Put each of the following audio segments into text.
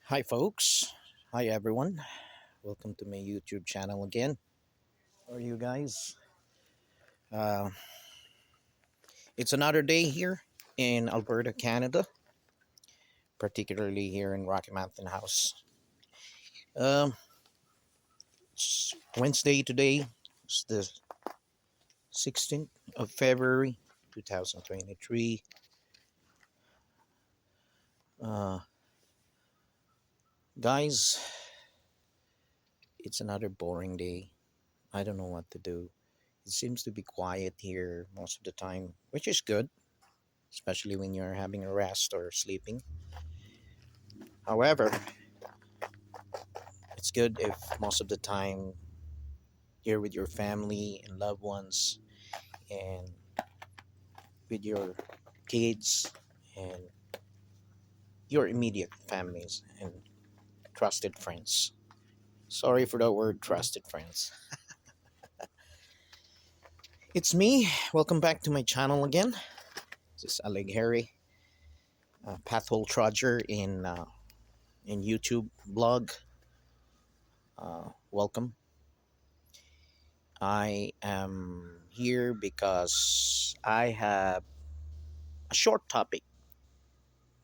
Hi, folks. Hi, everyone. Welcome to my YouTube channel again. How are you guys? Uh, it's another day here in Alberta, Canada, particularly here in Rocky Mountain House. Um, it's Wednesday today. It's the 16th of February, 2023. Uh, Guys, it's another boring day. I don't know what to do. It seems to be quiet here most of the time, which is good, especially when you're having a rest or sleeping. However, it's good if most of the time you're with your family and loved ones and with your kids and your immediate families and trusted friends. Sorry for the word trusted friends. It's me. Welcome back to my channel again. This is Alig Harry, Pathhole Trudger in YouTube blog. Welcome. I am here because I have a short topic,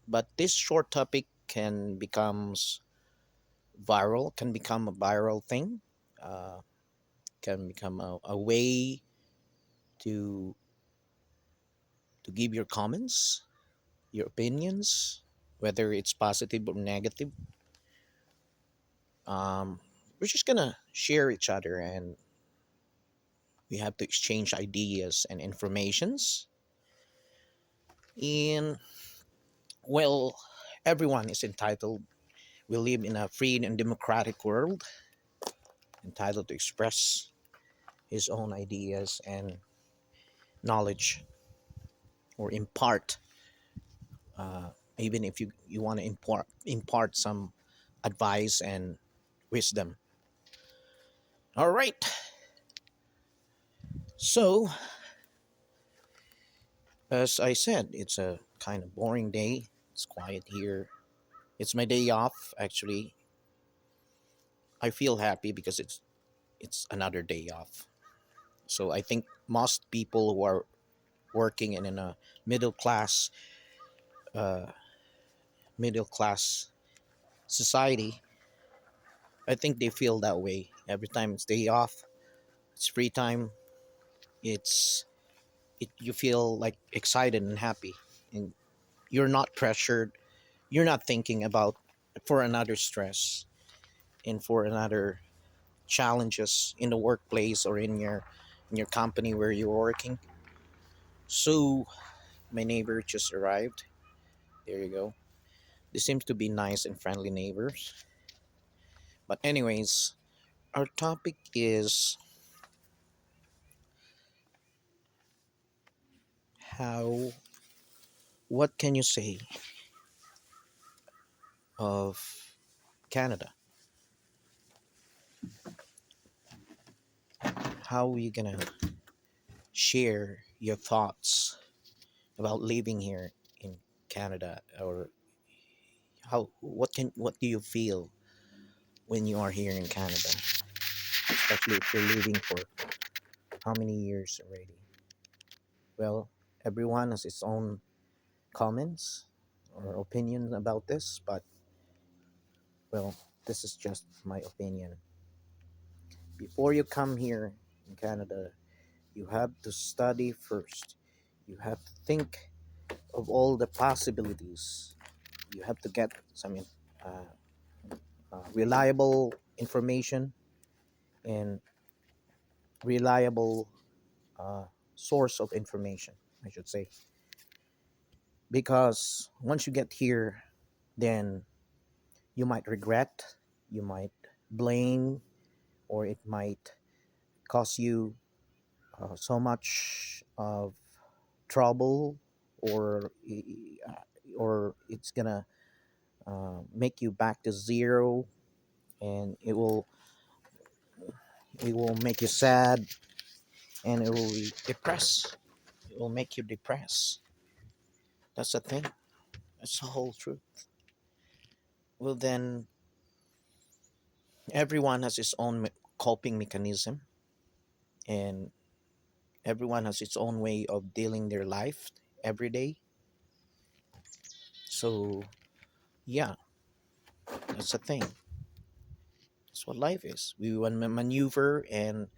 but this short topic can become a viral thing, uh, can become a way to give your comments, your opinions, whether it's positive or negative. um, we're just gonna share each other, and we have to exchange ideas and informations. And well, everyone is entitled. We live in a free and democratic world, entitled to express his own ideas and knowledge, or impart, even if you want to impart some advice and wisdom. All right, so as I said, it's a kind of boring day. It's quiet here. It's my day off, actually. I feel happy because it's another day off. So I think most people who are working in a middle class uh, middle class society, I think they feel that way every time it's day off. It's free time. You feel like excited and happy, and you're not pressured. You're not thinking about for another stress and for another challenges in the workplace or in your company where you're working. So my neighbor just arrived. There you go. They seem to be nice and friendly neighbors. But anyways, our topic is how what can you say of Canada? How are you gonna share your thoughts about living here in Canada, or what do you feel when you are here in Canada, especially if you're living for how many years already? Well, everyone has its own comments or opinion about this, but well, this is just my opinion. Before you come here in Canada, you have to study first. You have to think of all the possibilities. You have to get some reliable information and reliable uh, source of information, I should say. Because once you get here, then you might regret, you might blame, or it might cause you so much of trouble, or or it's gonna make you back to zero, and it will make you sad, and it will make you depressed. That's the thing. That's the whole truth. well, then everyone has its own coping mechanism, and everyone has its own way of dealing their life every day. So, yeah, that's the thing. That's what life is. We want to maneuver and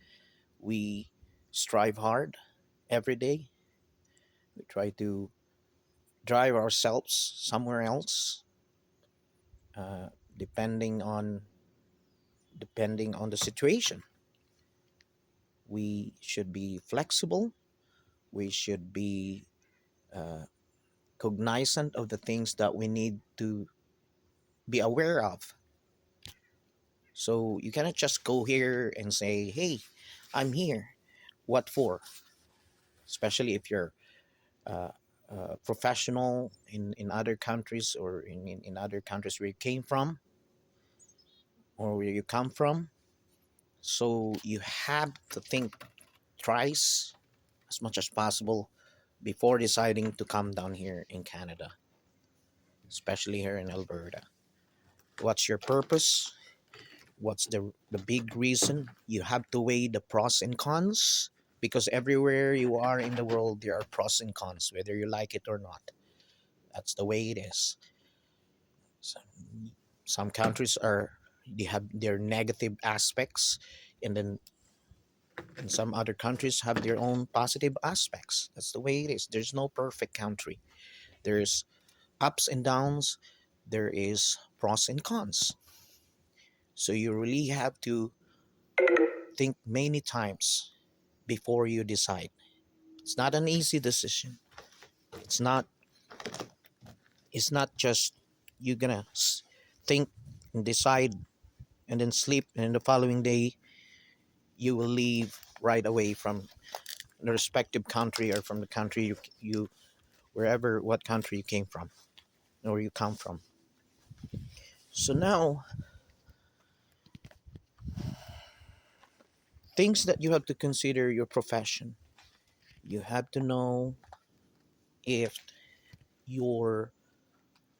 we strive hard every day. We try to drive ourselves somewhere else, uh, depending on depending on the situation. We should be flexible. We should be uh, cognizant of the things that we need to be aware of. So you cannot just go here and say, "Hey, I'm here." What for? Especially if you're uh, professional in other countries, or in other countries where you came from or where you come from. So you have to think thrice as much as possible before deciding to come down here in Canada, especially here in Alberta. What's your purpose? What's the big reason? You have to weigh the pros and cons, because everywhere you are in the world there are pros and cons, whether you like it or not. That's the way it is. Some, some countries are, they have their negative aspects, and then and some other countries have their own positive aspects. That's the way it is. There's no perfect country. There's ups and downs. There is pros and cons. So you really have to think many times before you decide. It's not an easy decision. It's not. It's not just you're gonna think and decide and then sleep, and the following day you will leave right away from the respective country, or from the country you wherever, what country you came from or you come from. So now, things that you have to consider: your profession. You have to know if your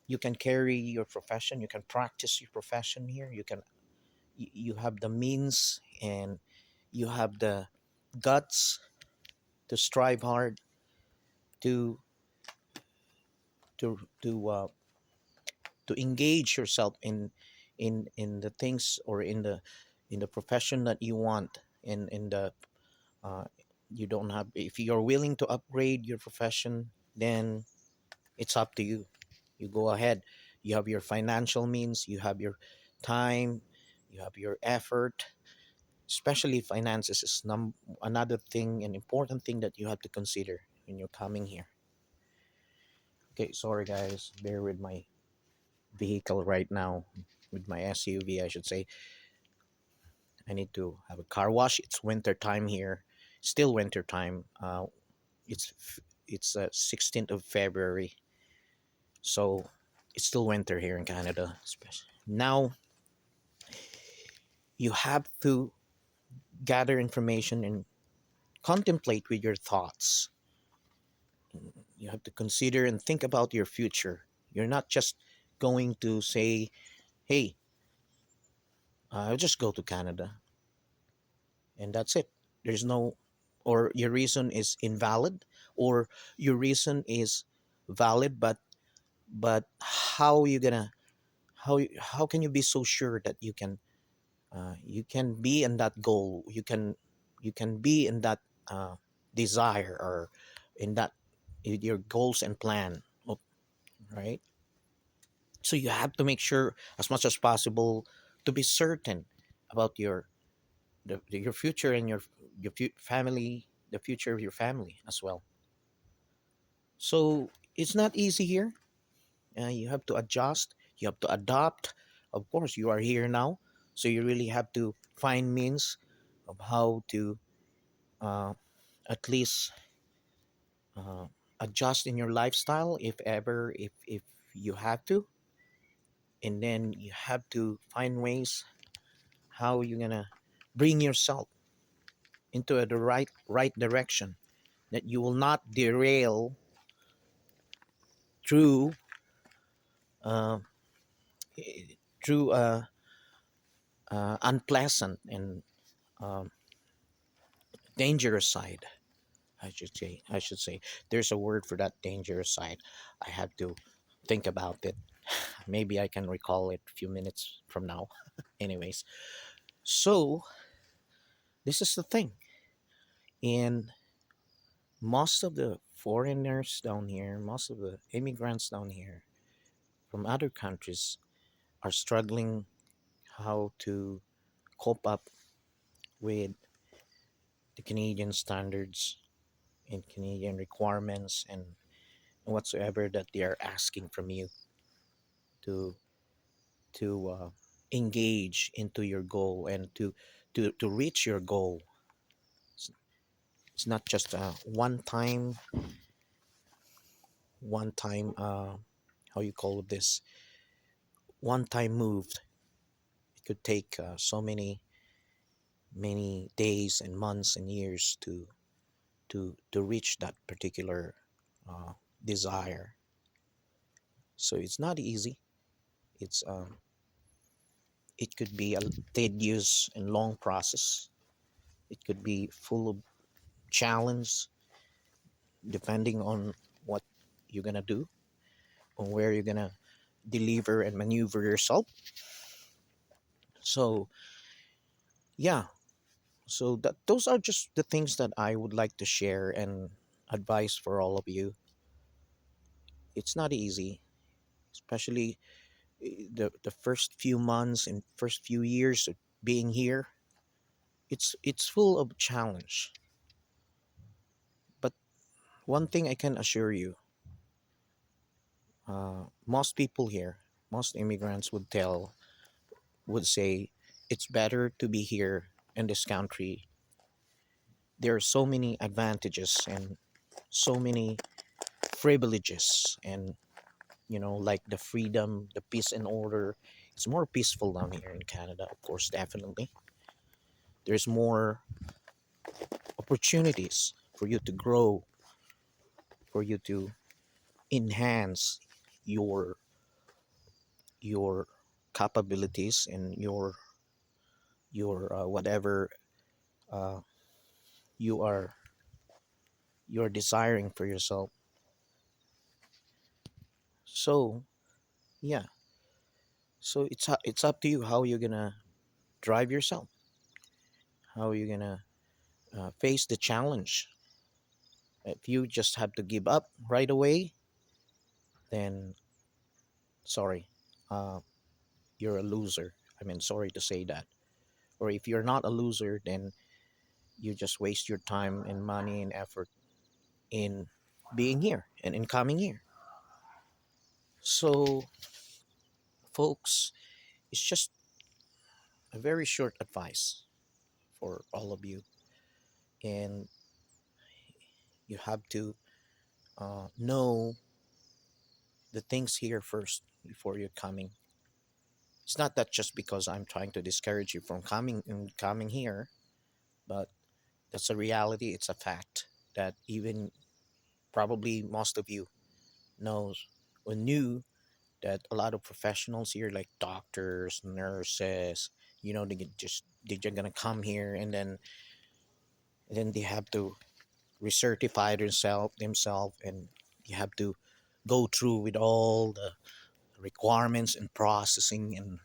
you can carry your profession, you can practice your profession here. You have the means, and you have the guts to strive hard to to to engage yourself in the things, or in the profession that you want, in the uh, you don't have, if you're willing to upgrade your profession, then it's up to you. You go ahead. You have your financial means, you have your time, you have your effort. Especially finances is another thing, an important thing that you have to consider when you're coming here. Okay, sorry guys, bear with my vehicle right now, with my SUV I should say. I need to have a car wash. It's winter time here, still winter time. It's it's 16th of February, so it's still winter here in Canada. Especially now, you have to gather information and contemplate with your thoughts. You have to consider and think about your future. You're not just going to say, "Hey, I'll just go to Canada," and that's it. There's no, or your reason is invalid, or your reason is valid, but how you gonna, how can you be so sure that you can be in that goal, you can be in that desire, or in that, your goals and plan, right? So you have to make sure as much as possible to be certain about your future, and family, the future of your family as well. So it's not easy here. You have to adjust, you have to adapt. Of course, you are here now, so you really have to find means of how to uh, at least uh, adjust in your lifestyle, if ever, if you have to. And then you have to find ways how you're gonna bring yourself into the right direction, that you will not derail through uh, through unpleasant and um, dangerous side. I should say there's a word for that dangerous side. I have to think about it. Maybe I can recall it a few minutes from now. Anyways, so this is the thing, and most of the foreigners down here, most of the immigrants down here from other countries are struggling how to cope up with the Canadian standards and Canadian requirements and whatsoever that they are asking from you to engage into your goal and to reach your goal. It's, it's not just a one time how you call this, one time move. It could take so many days and months and years to reach that particular uh, desire. So it's not easy. It's it could be a tedious and long process. It could be full of challenge, depending on what you're gonna do, on where you're gonna deliver and maneuver yourself. So yeah, so that those are just the things that I would like to share and advise for all of you. It's not easy, especially the first few months and first few years of being here. It's full of challenge, but one thing I can assure you, most people here, most immigrants would say it's better to be here in this country. There are so many advantages and so many privileges, and like the freedom, the peace and order. It's more peaceful down here in Canada, of course. Definitely there's more opportunities for you to grow, for you to enhance your your capabilities and your whatever uh, you are you're desiring for yourself. So yeah, so it's up to you how you're gonna drive yourself, how you're gonna face the challenge. If you just have to give up right away, then sorry, uh, you're a loser. I mean, sorry to say that. Or if you're not a loser, then you just waste your time and money and effort in being here and in coming here. So, folks, it's just a very short advice for all of you, and you have to know the things here first before you're coming. It's not that just because I'm trying to discourage you from coming here, but that's a reality. It's a fact that even probably most of you knows or knew that a lot of professionals here, like doctors, nurses, they're just gonna come here, and then they have to recertify themselves, and you have to go through with all the requirements and processing and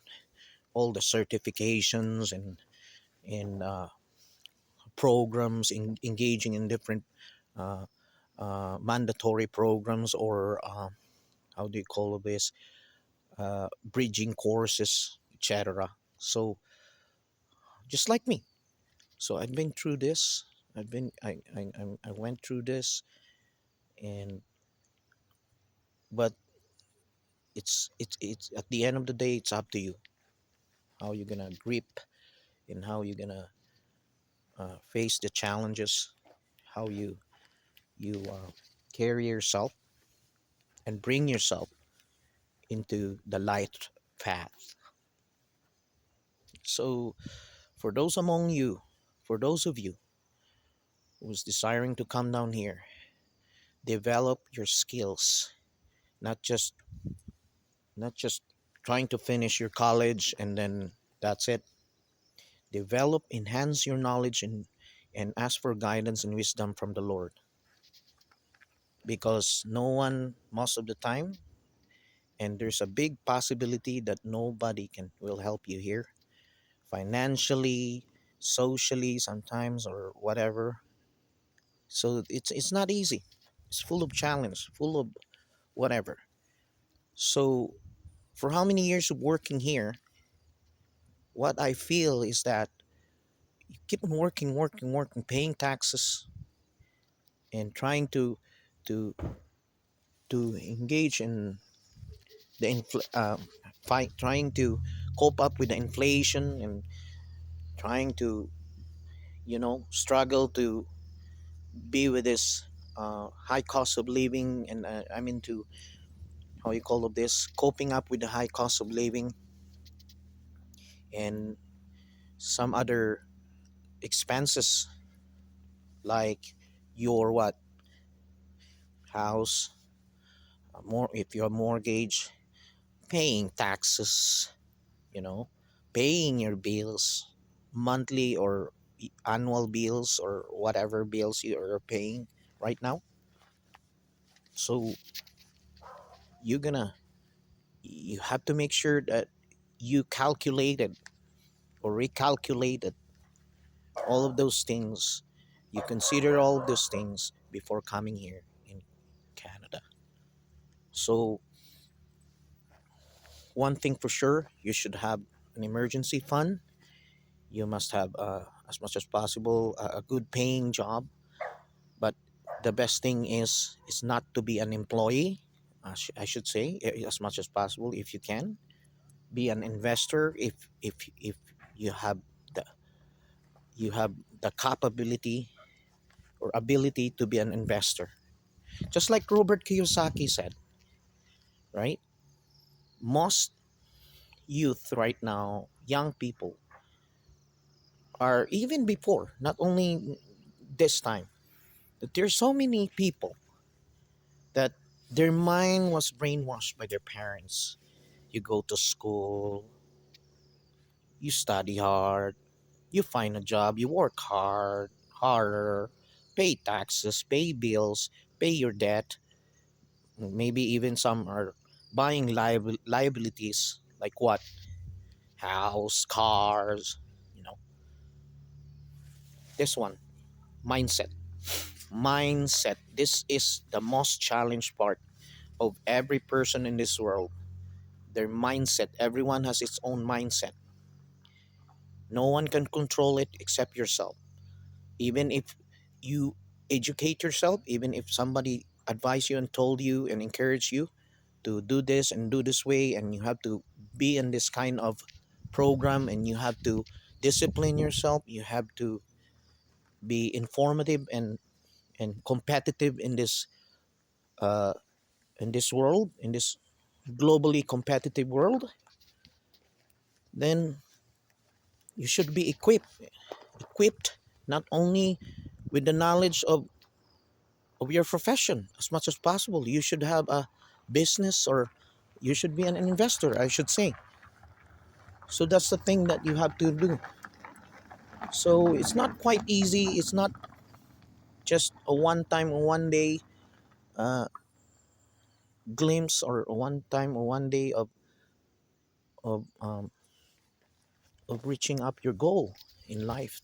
all the certifications and programs, engaging in different uh, mandatory programs, or how do you call this, bridging courses, etc. So just like me, so I've been through this. I went through this, and but it's at the end of the day, it's up to you how you're gonna grip and how you're gonna face the challenges, how you carry yourself and bring yourself into the light path. So for those among you, for those of you who's desiring to come down here, develop your skills, not just not just trying to finish your college and then that's it. Develop, enhance your knowledge, and ask for guidance and wisdom from the Lord, because no one most of the time, and there's a big possibility that nobody can will help you here financially, socially sometimes, or whatever. So it's not easy. It's full of challenge, full of whatever. So for how many years of working here, what I feel is that you keep on working, working, working, paying taxes, and trying to to engage in the fight, trying to cope up with the inflation, and trying to struggle to be with this high cost of living, and I'm into how you call of this, coping up with the high cost of living and some other expenses, like your what house, more if you're mortgage, paying taxes, you know, paying your bills, monthly or annual bills, or whatever bills you are paying right now. So you're gonna you have to make sure that you calculated or recalculated all of those things. You consider all of those things before coming here in Canada. So one thing for sure, you should have an emergency fund. You must have, as much as possible, a good paying job. But the best thing is not to be an employee. I should say, as much as possible, if you can be an investor, if you have the you have the capability or ability to be an investor. Just like Robert Kiyosaki said, right? Most youth right now, young people, are even before, not only this time, that there's so many people that their mind was brainwashed by their parents. You go to school, you study hard, you find a job, you work harder, pay taxes, pay bills, pay your debt. Maybe even some are buying liabilities, like what? House, cars, you know. This one, mindset. Mindset. This is the most challenged part of every person in this world. Their mindset. Everyone has its own mindset. No one can control it except yourself. Even if you educate yourself, even if somebody advised you and told you and encouraged you to do this and do this way, and you have to be in this kind of program, and you have to discipline yourself, you have to be informative and competitive uh in this world, in this globally competitive world, then you should be equipped not only with the knowledge of your profession. As much as possible, you should have a business, or you should be an investor, I should say. So that's the thing that you have to do. So it's not quite easy. It's not just a one time or one day uh, glimpse, or a one time or one day of um, of reaching up your goal in life.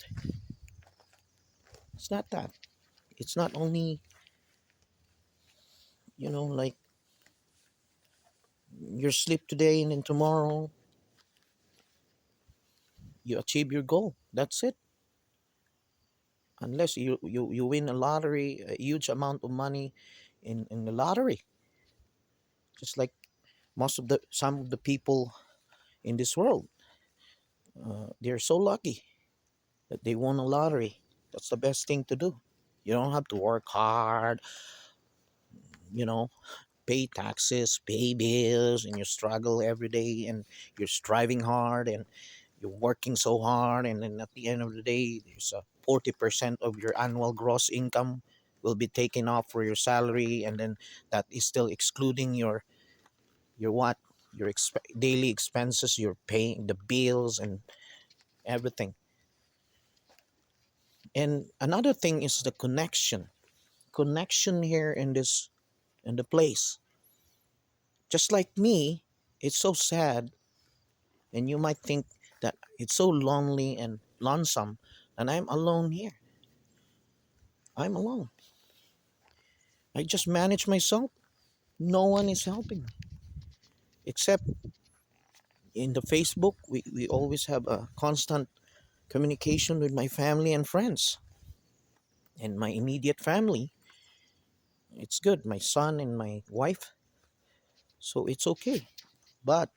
It's not that. It's not only, like you sleep today and then tomorrow you achieve your goal. That's it. Unless you win a lottery, a huge amount of money in the lottery. Just like some of the people in this world, they're so lucky that they won a lottery. That's the best thing to do. You don't have to work hard, you know, pay taxes, pay bills, and you struggle every day, and you're striving hard, and you're working so hard, and then at the end of the day, there's a 40% of your annual gross income will be taken off for your salary, and then that is still excluding your what? your daily expenses, you're paying the bills and everything. And another thing is the connection here in this, in the place. Just like me, it's so sad, and you might think that it's so lonely and lonesome, and I'm alone here. I'm alone. I just manage myself. No one is helping me except in the Facebook. We always have a constant communication with my family and friends and my immediate family. It's good, my son and my wife, so it's okay. But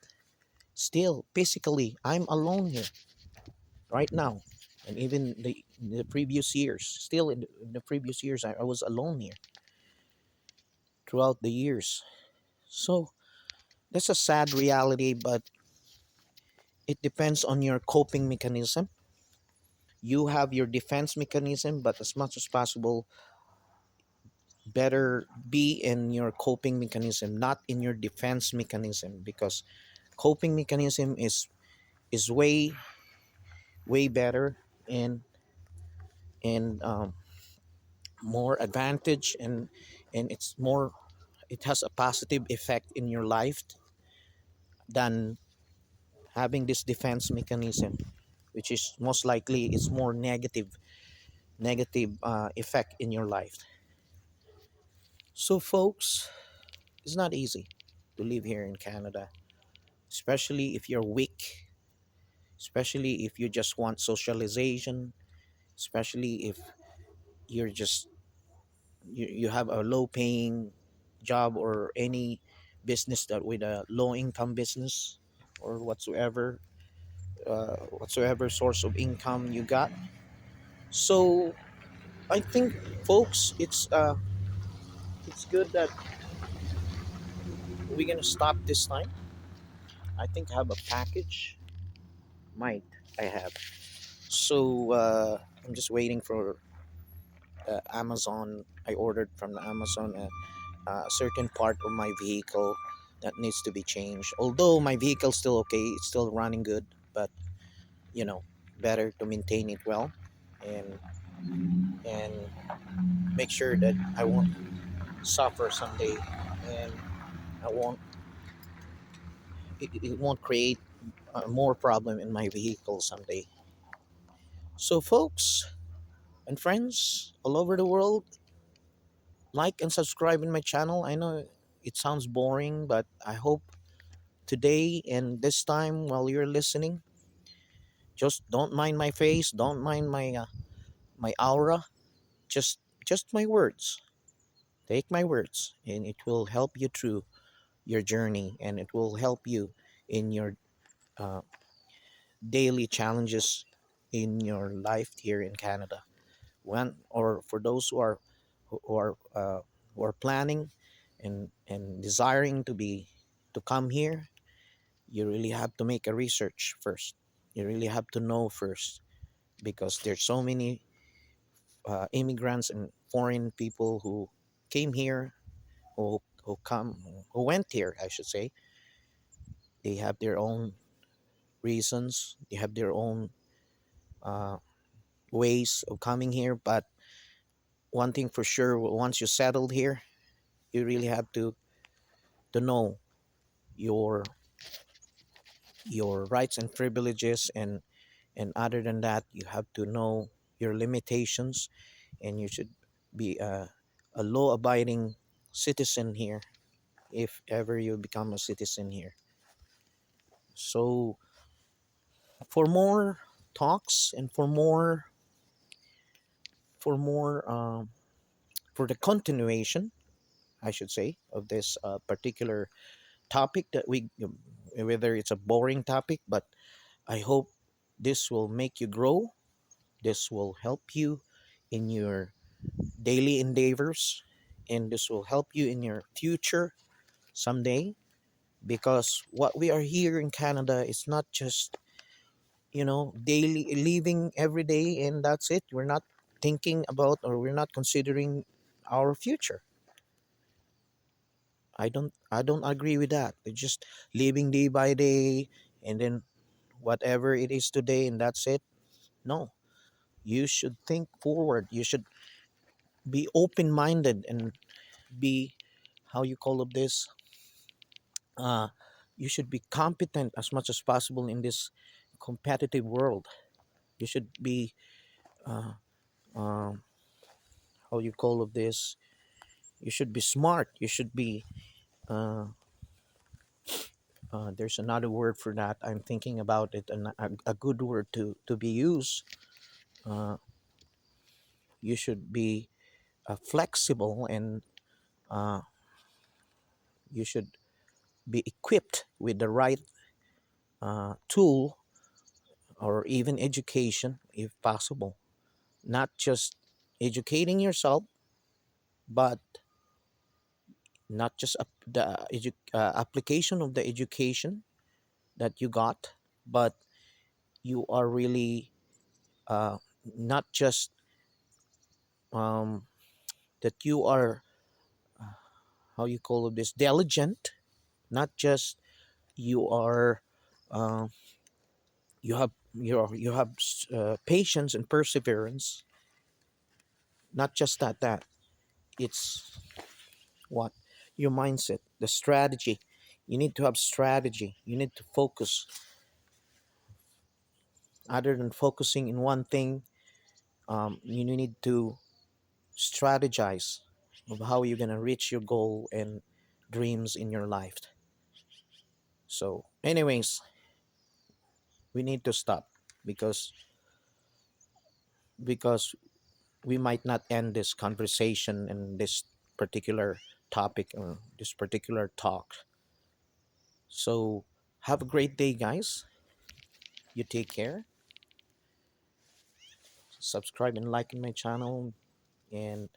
still, physically, I'm alone here right now. And even the previous years, still in the previous years, I was alone here throughout the years. So that's a sad reality, but it depends on your coping mechanism. You have your defense mechanism, but as much as possible, better be in your coping mechanism, not in your defense mechanism, because coping mechanism is way better and and more advantage, and it's more, it has a positive effect in your life than having this defense mechanism, which is most likely it's more negative effect in your life. So folks, it's not easy to live here in Canada, especially if you're weak, especially if you just want socialization, especially if you're just you have a low paying job or any business that with a low income business or whatsoever source of income you got. So I think, folks, it's good that we're gonna stop this time. I think I have a package. Might I have? So I'm just waiting for Amazon. I ordered from the Amazon a certain part of my vehicle that needs to be changed. Although my vehicle's still okay, it's still running good, but you know, better to maintain it well, and and make sure that I won't suffer someday, and I won't it won't create more problem in my vehicle someday. So folks and friends all over the world, like and subscribe in my channel. I know it sounds boring, but I hope today and this time while you're listening, just don't mind my face, don't mind my aura, just just my words. Take my words, and it will help you through your journey, and it will help you in your uh, daily challenges in your life here in Canada. When, or for those who are who are planning and desiring to come here, you really have to make a research first. You really have to know first, because there's so many immigrants and foreign people who came here, who went here, I should say. They have their own reasons. They have their own uh, ways of coming here. But one thing for sure, once you settled here, you really have to know your rights and privileges, and other than that, you have to know your limitations, and you should be a law abiding citizen here if ever you become a citizen here. So for more talks and for for the continuation, I should say, of this particular topic that whether it's a boring topic, but I hope this will make you grow. This will help you in your daily endeavors, and this will help you in your future someday, because what we are here in Canada is not just, daily living every day and that's it. We're not thinking about, or we're not considering our future. I don't agree with that. It's just living day by day, and then whatever it is today and that's it. No, you should think forward. You should be open minded and be, how you call of this, uh you should be competent as much as possible in this competitive world. You should be, uh, um how you call of this, you should be smart. You should be, uh, there's another word for that. I'm thinking about it, and a good word to be used. uh, you should be flexible, and uh, you should be equipped with the right tool, or even education if possible. Not just educating yourself, but not just application of the education that you got, but you are really, uh, not just, um, that you are, how you call this, diligent. Not just you are, uh, you have patience and perseverance. Not just that it's what, your mindset, the strategy. You need to have strategy. You need to focus. Other than focusing in one thing, you need to strategize of how you're going to reach your goal and dreams in your life. So anyways, we need to stop, because because we might not end this conversation and this particular topic, or this particular talk. So have a great day, guys. You take care. Subscribe and like in my channel. And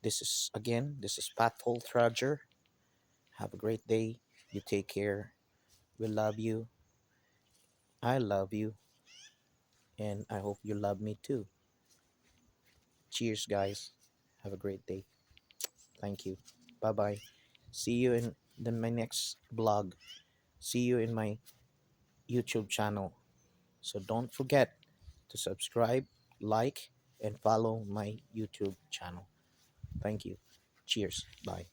this is Pathful Trudger. Have a great day. You take care. We love you. I love you. And I hope you love me too. Cheers, guys. Have a great day. Thank you. Bye bye. See you in my next blog. See you in my YouTube channel. So don't forget to subscribe, like, and follow my YouTube channel. Thank you. Cheers. Bye.